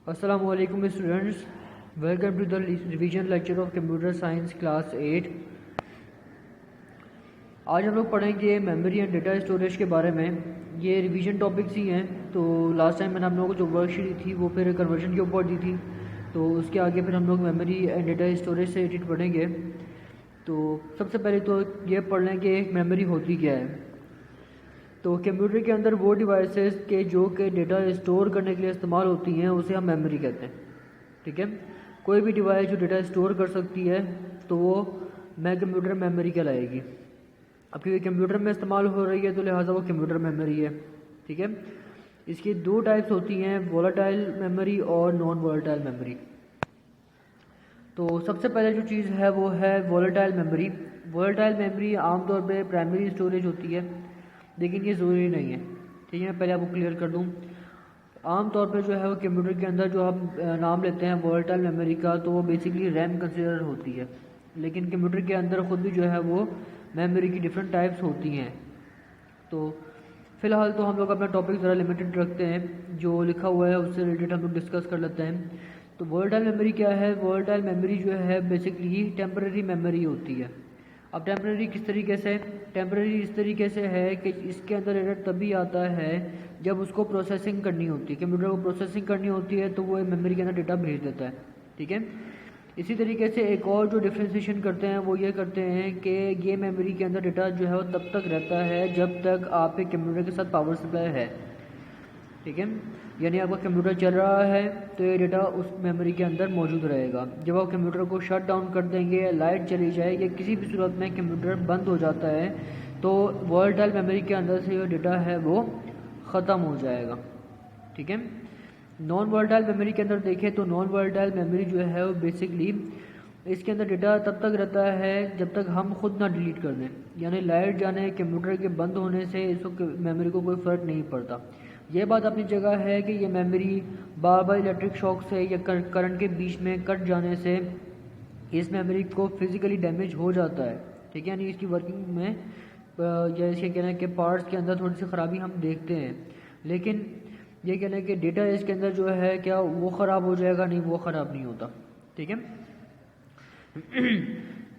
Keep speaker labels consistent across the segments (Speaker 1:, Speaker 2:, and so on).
Speaker 1: अस्सलाम वालेकुम students, welcome to the revision lecture of computer science class 8। आज हम लोग पढ़ेंगे मेमोरी एंड डेटा स्टोरेज के बारे में। ये रिवीजन टॉपिक्स ही हैं। तो लास्ट टाइम मैंने आप लोगों को जो वर्कशीट दी थी वो फिर कन्वर्जन के ऊपर दी थी, तो उसके आगे फिर हम लोग मेमोरी एंड डेटा स्टोरेज से रिलेटेड पढ़ेंगे। तो सबसे पहले तो ये पढ़ लें कि मेमोरी होती क्या है। तो कंप्यूटर के अंदर वो डिवाइसेस के जो कि डेटा स्टोर करने के लिए इस्तेमाल होती हैं उसे हम मेमोरी कहते हैं। ठीक है, कोई भी डिवाइस जो डेटा स्टोर कर सकती है तो वो कंप्यूटर मेमोरी कहलाएगी। अब क्योंकि कंप्यूटर में इस्तेमाल हो रही है तो लिहाजा वो कंप्यूटर मेमोरी है। ठीक है, इसकी दो टाइप्स होती हैं, वोलेटाइल मेमोरी और नॉन वोलेटाइल मेमोरी। तो सबसे पहले जो चीज़ है वो है वोलेटाइल मेमोरी। वोलेटाइल मेमोरी आमतौर पे प्राइमरी स्टोरेज होती है, लेकिन ये ज़रूरी नहीं है। ठीक है, मैं पहले आपको क्लियर कर दूँ। आम तौर पे जो है वो कंप्यूटर के अंदर जो हम नाम लेते हैं वोलेटाइल मेमोरी का, तो वो बेसिकली रैम कंसिडर होती है। लेकिन कंप्यूटर के अंदर ख़ुद भी जो है वो मेमोरी की डिफरेंट टाइप्स होती हैं। तो फ़िलहाल तो हम लोग अपना टॉपिक ज़रा लिमिटेड रखते हैं, जो लिखा हुआ है उससे रिलेटेड हम लोग डिस्कस कर लेते हैं। तो वोलेटाइल मेमोरी क्या है? वोलेटाइल मेमोरी जो है बेसिकली टेम्पररी मेमोरी होती है। अब टेम्पररी किस तरीके से? टेम्पररी इस तरीके से है कि इसके अंदर एरर तभी आता है जब उसको प्रोसेसिंग करनी होती है। कंप्यूटर को प्रोसेसिंग करनी होती है तो वो मेमोरी के अंदर डेटा भेज देता है। ठीक है, इसी तरीके से एक और जो डिफ्रेंसिएशन करते हैं वो ये करते हैं कि ये मेमोरी के अंदर डेटा जो है वो तब तक रहता है जब तक आपके कंप्यूटर के साथ पावर सप्लाई है। ठीक है, यानी आपका कंप्यूटर चल रहा है तो ये डेटा उस मेमोरी के अंदर मौजूद रहेगा। जब आप कंप्यूटर को शट डाउन कर देंगे, लाइट चली जाए या किसी भी सूरत में कंप्यूटर बंद हो जाता है तो वोलेटाइल मेमोरी के अंदर से जो डेटा है वो ख़त्म हो जाएगा। ठीक है, नॉन वोलेटाइल मेमोरी के अंदर देखें तो नॉन वोलेटाइल मेमोरी जो है वो बेसिकली इसके अंदर डेटा तब तक रहता है जब तक हम खुद ना डिलीट कर दें। यानी लाइट जाने, कंप्यूटर के बंद होने से इसको मेमोरी को कोई फ़र्क नहीं पड़ता। ये बात अपनी जगह है कि ये मेमोरी बार बार इलेक्ट्रिक शॉक से या करंट के बीच में कट जाने से इस मेमोरी को फिज़िकली डैमेज हो जाता है। ठीक है, यानी इसकी वर्किंग में या इसके कहने के पार्ट्स के अंदर थोड़ी सी ख़राबी हम देखते हैं। लेकिन ये कहना है कि डेटा इसके अंदर जो है क्या वो ख़राब हो जाएगा? नहीं, वो ख़राब नहीं होता। ठीक है,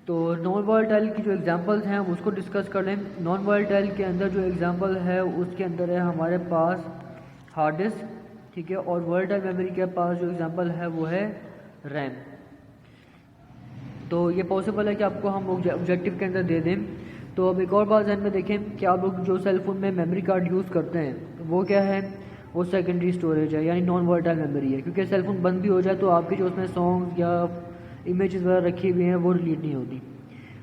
Speaker 1: तो नॉन वोलेटाइल की जो एग्जांपल्स हैं उसको डिस्कस कर लें। नॉन वोलेटाइल के अंदर जो एग्जांपल है उसके अंदर है हमारे पास हार्ड डिस्क। ठीक है, और वोलेटाइल मेमोरी के पास जो एग्जांपल है वो है रैम। तो ये पॉसिबल है कि आपको हम ऑब्जेक्टिव के अंदर दे दें। तो अब एक और बात ध्यान में देखें कि आप लोग जो सेल फोन में मेमोरी कार्ड यूज़ करते हैं वो क्या है? वो सेकेंडरी स्टोरेज है, यानी नॉन वोलेटाइल मेमोरी है। क्योंकि सेल फोन बंद भी हो जाए तो आपकी जो उसमें सॉन्ग्स या इमेजेस वगैरह रखी हुई हैं वो डिलीट नहीं होती।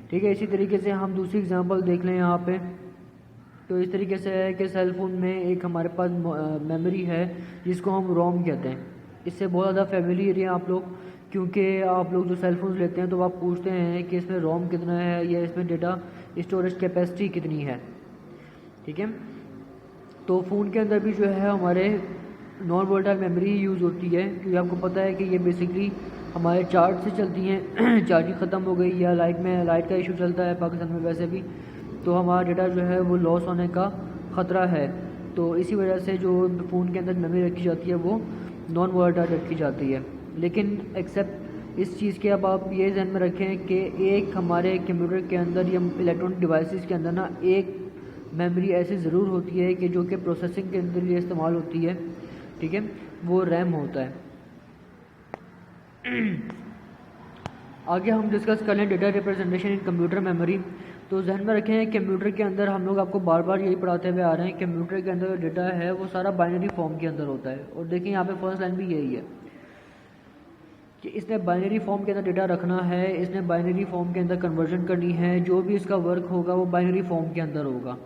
Speaker 1: ठीक है, इसी तरीके से हम दूसरी एग्जांपल देख लें यहाँ पे। तो इस तरीके से है कि सेल फोन में एक हमारे पास मेमोरी है जिसको हम रोम कहते हैं। इससे बहुत ज़्यादा फेमिलियर हैं आप लोग, क्योंकि आप लोग जो सेल फोन लेते हैं तो आप पूछते हैं कि इसमें रोम कितना है या इसमें डेटा स्टोरेज कैपेसिटी कितनी है। ठीक है, तो फ़ोन के अंदर भी जो है हमारे नॉन वोलेटाइल मेमोरी यूज़ होती है, क्योंकि आपको पता है कि ये बेसिकली हमारे चार्ज से चलती हैं। चार्जिंग ख़त्म हो गई या लाइट का इशू चलता है पाकिस्तान में वैसे भी, तो हमारा डेटा जो है वो लॉस होने का ख़तरा है। तो इसी वजह से जो फ़ोन के अंदर मेमोरी रखी जाती है वो नॉन वोलेटाइल रखी जाती है। लेकिन एक्सेप्ट इस चीज़ के अब आप ये ध्यान में रखें कि एक हमारे कंप्यूटर के अंदर या इलेक्ट्रॉनिक डिवाइसेस के अंदर ना एक मेमोरी ऐसी ज़रूर होती है कि जो कि प्रोसेसिंग के अंदर लिए इस्तेमाल होती है। ठीक है, वो रैम होता है। आगे हम डिस्कस कर लें data representation in computer memory. तो जहन में रखें कंप्यूटर के अंदर हम लोग आपको बार बार यही पढ़ाते हुए आ रहे हैं, कंप्यूटर के अंदर जो डेटा है वो सारा बाइनरी फॉर्म के अंदर होता है। और देखिए यहाँ पे फर्स्ट लाइन भी यही है कि इसने बाइनरी फॉर्म के अंदर डेटा रखना है, इसने बाइनरी फॉर्म के अंदर कन्वर्जन करनी है, जो भी इसका वर्क होगा वो बाइनरी फॉर्म के अंदर होगा।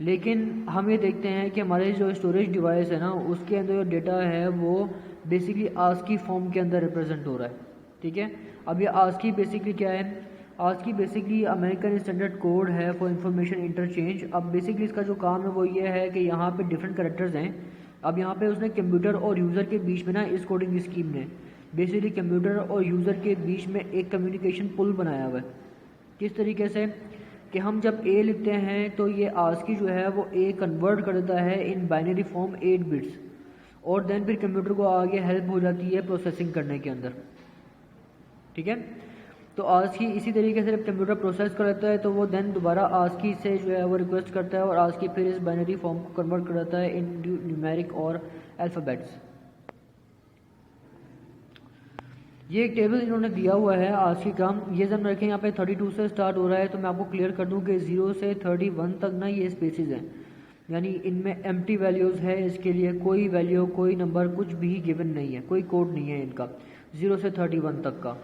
Speaker 1: लेकिन हम ये देखते हैं कि हमारे जो स्टोरेज डिवाइस है ना उसके अंदर जो डेटा है वो बेसिकली आस्की फॉर्म के अंदर रिप्रेजेंट हो रहा है। ठीक है, अब ये आस्की बेसिकली क्या है? ASCII basically American standard code है फॉर इंफॉर्मेशन इंटरचेंज। अब बेसिकली इसका जो काम है वो ये है कि यहाँ पे डिफरेंट कैरेक्टर्स हैं। अब यहाँ पे उसने कंप्यूटर और यूज़र के बीच में ना इस कोडिंग स्कीम ने बेसिकली कंप्यूटर और यूज़र के बीच में एक कम्युनिकेशन पुल बनाया हुआ है। किस तरीके से कि हम जब ए लिखते हैं तो ये आस्की जो है वो ए कन्वर्ट कर देता है इन बाइनरी फॉर्म 8 बिट्स, और देन फिर कंप्यूटर को आगे हेल्प हो जाती है प्रोसेसिंग करने के अंदर। ठीक है, तो आस्की इसी तरीके से जब कंप्यूटर प्रोसेस कर लेता है तो वो देन दोबारा आस्की से जो है वो रिक्वेस्ट करता है और आस्की फिर इस बाइनरी फॉर्म को कन्वर्ट कर देता है इन न्यूमेरिक और अल्फ़ाबेट्स। ये एक टेबल इन्होंने दिया हुआ है आस्की का। ये जब रखें यहाँ पे 32 से स्टार्ट हो रहा है, तो मैं आपको क्लियर कर दूँ कि 0 से 31 तक ना ये स्पेसेस हैं, यानी इनमें एम्प्टी वैल्यूज़ है। इसके लिए कोई वैल्यू, कोई नंबर, कुछ भी गिवन नहीं है, कोई कोड नहीं है इनका 0 से 31 तक का।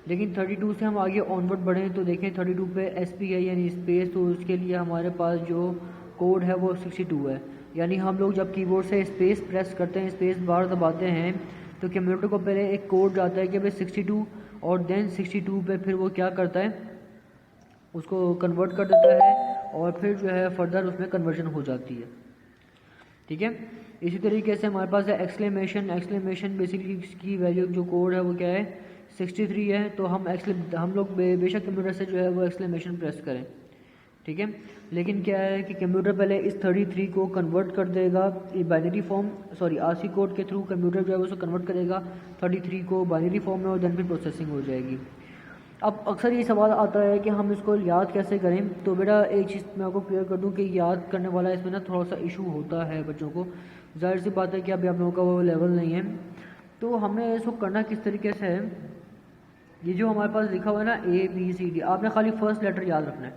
Speaker 1: लेकिन 32 से हम आगे ऑनवर्ड बढ़ें तो देखें 32 पे SP है यानी स्पेस, तो उसके लिए हमारे पास जो कोड है वो 62 है। यानी हम लोग जब कीबोर्ड से स्पेस प्रेस करते हैं, स्पेस बार दबाते हैं, तो कंप्यूटर को पहले एक कोड जाता है कि भाई 62, और देन 62 पे फिर वो क्या करता है, उसको कन्वर्ट कर देता है और फिर जो है फर्दर उसमें कन्वर्जन हो जाती है। ठीक है, इसी तरीके से हमारे पास है एक्सक्लेमेशन बेसिकली इसकी वैल्यू जो कोड है वो क्या है 63 है। तो हम लोग बेशक कंप्यूटर से जो है वो एक्सक्लेमेशन प्रेस करें, ठीक है, लेकिन क्या है कि कंप्यूटर पहले इस 33 को कन्वर्ट कर देगा बाइनरी फॉर्म, आरसी कोड के थ्रू कंप्यूटर जो है उसको कन्वर्ट करेगा 33 को बाइनरी फॉर्म में और देन फिर प्रोसेसिंग हो जाएगी। अब अक्सर ये सवाल आता है कि हम इसको याद कैसे करें, तो बेटा एक चीज़ मैं आपको क्लियर कर दूं कि याद करने वाला इसमें ना थोड़ा सा इशू होता है बच्चों को। जाहिर सी बात है कि अभी आप लोगों का वो लेवल नहीं है, तो हमें इसको करना किस तरीके से है। ये जो हमारे पास लिखा हुआ है ना ABCD, आपने खाली फर्स्ट लेटर याद रखना है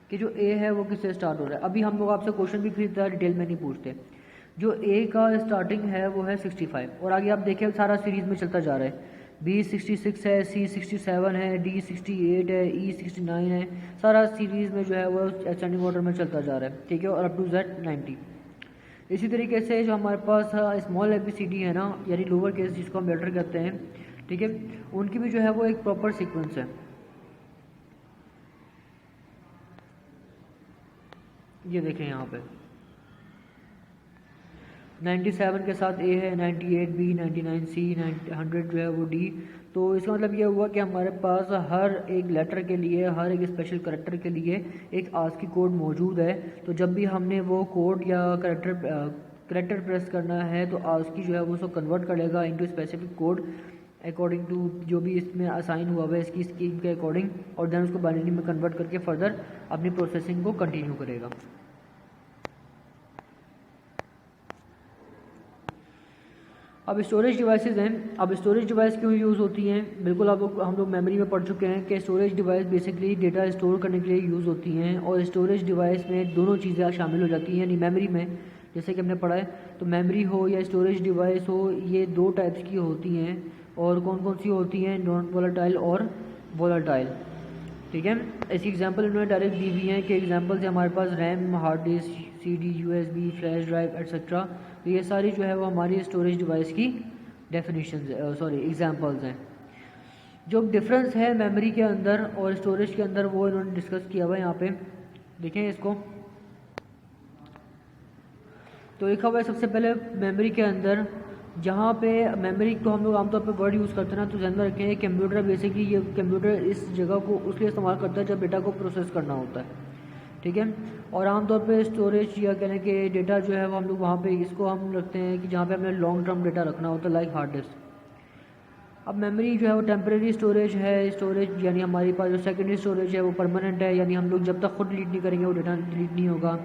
Speaker 1: कि जो A है वो किससे स्टार्ट हो रहा है। अभी हम लोग आपसे क्वेश्चन भी खरीदता है, डिटेल में नहीं पूछते। जो A का स्टार्टिंग है वो है 65, और आगे आप देखिए सारा सीरीज़ में चलता जा रहा है। B 66 है, C 67 है, D 68 है, E 69 है, सारा सीरीज़ में जो है वो असेंडिंग ऑर्डर में चलता जा रहा है। ठीक है, और अप टू Z 90। इसी तरीके से जो हमारे पास स्मॉल ABCD है ना, यानी लोअर केस जिसको हम लेटर कहते हैं, ठीक है, उनकी भी जो है वो एक प्रॉपर सीक्वेंस है। ये देखें यहाँ पे 97 के साथ A है, 98 B, 99 C, 100 जो है वो D। तो इसका मतलब ये हुआ कि हमारे पास हर एक लेटर के लिए, हर एक स्पेशल करैक्टर के लिए एक आस्की कोड मौजूद है। तो जब भी हमने वो कोड या करैक्टर प्रेस करना है तो आस्की जो है वो उसको कन्वर्ट कर लेगा into specific code according to जो भी इसमें असाइन हुआ है इसकी स्कीम के अकॉर्डिंग, और देन उसको बाइनरी में कन्वर्ट करके फर्दर अपनी प्रोसेसिंग को कंटिन्यू करेगा। अब स्टोरेज डिवाइसेस हैं। अब स्टोरेज डिवाइस क्यों यूज़ होती हैं, बिल्कुल हम लोग मेमोरी में पढ़ चुके हैं कि storage device basically data store करने के लिए यूज़ होती हैं, और स्टोरेज डिवाइस में दोनों चीज़ें शामिल हो जाती हैं। यानी मेमोरी में जैसे कि हमने पढ़ा है, तो मेमोरी हो या स्टोरेज डिवाइस हो, ये दो टाइप्स की होती हैं। और कौन कौन सी होती हैं, नॉन वोलेटाइल और वोलेटाइल। ठीक है, ऐसी एग्जांपल इन्होंने डायरेक्ट दी हुई हैं कि एग्जांपल से हमारे पास RAM, hard disk, CD, USB, flash drive etcetera. तो ये सारी जो है वो हमारी स्टोरेज डिवाइस की डेफिनेशन एग्जांपल्स हैं। जो डिफरेंस है मेमोरी के अंदर और स्टोरेज के अंदर वो इन्होंने डिस्कस किया हुआ है। यहाँ पे देखें इसको, तो लिखा हुआ है सबसे पहले मेमोरी के अंदर, जहाँ पे मेमोरी को हम लोग आमतौर पे वर्ड यूज़ करते हैं ना, तो ध्यान में रखें कंप्यूटर बेसिकली ये कंप्यूटर इस जगह को उसलिए इस्तेमाल करता है जब डेटा को प्रोसेस करना होता है। ठीक है, और आमतौर पे स्टोरेज या कहने के डेटा जो है वो हम लोग वहाँ पे इसको हम रखते हैं कि जहाँ पे हमें लॉन्ग टर्म डेटा रखना होता है, लाइक हार्ड डिस्क। अब मेमोरी जो है वो टेम्परेरी स्टोरेज है। स्टोरेज यानी हमारे पास जो सेकेंडरी स्टोरेज है वो परमानेंट है, यानी हम लोग जब तक खुद डिलीट नहीं करेंगे वो डेटा डिलीट नहीं होगा।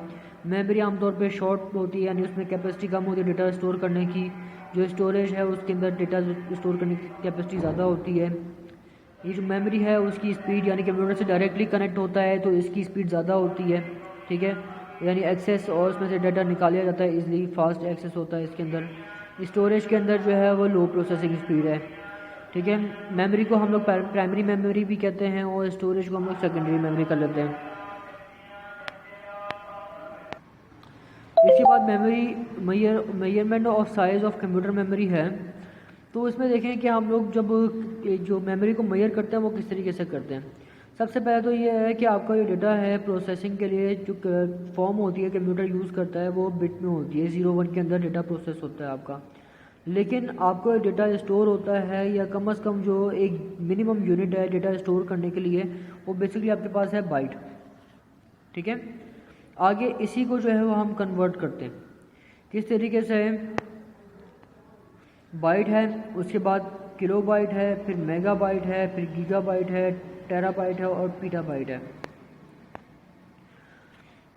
Speaker 1: मेमोरी आमतौर पे शॉर्ट होती है, यानी उसमें कैपेसिटी कम होती है डेटा स्टोर करने की। जो स्टोरेज है उसके अंदर डेटा स्टोर करने की कैपेसिटी ज़्यादा होती है। ये जो मेमोरी है उसकी स्पीड यानी कंप्यूटर से डायरेक्टली कनेक्ट होता है तो इसकी स्पीड ज़्यादा होती है। ठीक है, यानी एक्सेस और उसमें से डाटा निकाला जाता है, इजीली फास्ट एक्सेस होता है इसके अंदर। स्टोरेज के अंदर जो है वो लो प्रोसेसिंग स्पीड है। ठीक है, मेमोरी को हम लोग प्राइमरी मेमोरी भी कहते हैं और स्टोरेज को हम लोग सेकेंडरी मेमोरी कर लेते हैं। इसके बाद memory measurement of size of computer memory है। तो इसमें देखें कि हम लोग जब जो मेमोरी को मेजर करते हैं वो किस तरीके से करते हैं। सबसे पहले तो ये है कि आपका जो डेटा है प्रोसेसिंग के लिए जो फॉर्म होती है कंप्यूटर यूज़ करता है वो बिट में होती है, 0-1 के अंदर डेटा प्रोसेस होता है आपका। लेकिन आपका डेटा स्टोर होता है, या कम से कम जो एक मिनिमम यूनिट है डेटा स्टोर करने के लिए, वो बेसिकली आपके पास है बाइट। ठीक है, आगे इसी को जो है वो हम कन्वर्ट करते हैं किस तरीके से, बाइट है, उसके बाद किलोबाइट है, फिर मेगाबाइट है, फिर गीगाबाइट है, टेराबाइट है और पीटाबाइट है।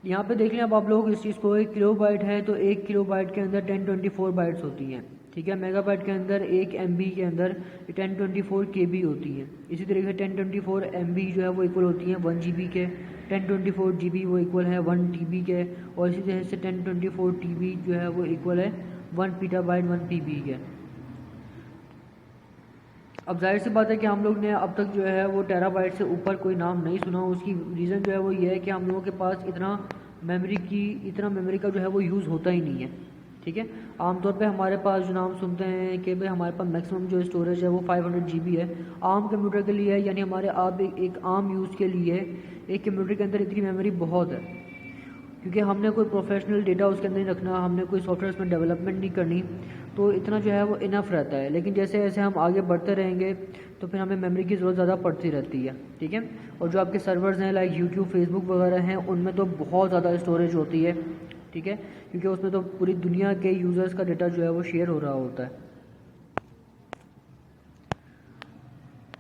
Speaker 1: यहाँ पे देख लें अब आप लोग इस चीज़ को, 1 किलोबाइट है तो 1 किलोबाइट के अंदर 1024 बाइट्स होती हैं, ठीक है। मेगाबाइट के अंदर 1 MB के अंदर 1024 KB होती हैं। इसी तरीके से 1024 MB जो है वो इक्वल होती हैं 1 GB के, 1024 GB वो इक्वल है 1 TB के, और इसी तरह से 1024 TB जो है वो इक्वल है 1 पीटाबाइट 1 PB के। अब जाहिर सी बात है कि हम लोग ने अब तक जो है वो टेराबाइट से ऊपर कोई नाम नहीं सुना। उसकी रीज़न जो है वो ये है कि हम लोगों के पास इतना मेमोरी का जो है वो यूज़ होता ही नहीं है, ठीक है। आमतौर पे हमारे पास जो नाम सुनते हैं कि भाई हमारे पास मैक्सिमम जो स्टोरेज है वो 500 GB है आम कंप्यूटर के लिए, यानी हमारे आप एक आम यूज़ के लिए एक कंप्यूटर के अंदर इतनी मेमोरी बहुत है, क्योंकि हमने कोई प्रोफेशनल डेटा उसके अंदर नहीं रखना, हमने कोई सॉफ्टवेयर में डेवलपमेंट नहीं करनी, तो इतना जो है वो इनफ रहता है। लेकिन जैसे जैसे हम आगे बढ़ते रहेंगे तो फिर हमें मेमोरी की ज़रूरत ज़्यादा पड़ती रहती है, ठीक है। और जो आपके सर्वर्स हैं लाइक यूट्यूब, फेसबुक वगैरह हैं, उनमें तो बहुत ज़्यादा स्टोरेज होती है, ठीक है, क्योंकि उसमें तो पूरी दुनिया के यूज़र्स का डेटा जो है वो शेयर हो रहा होता है।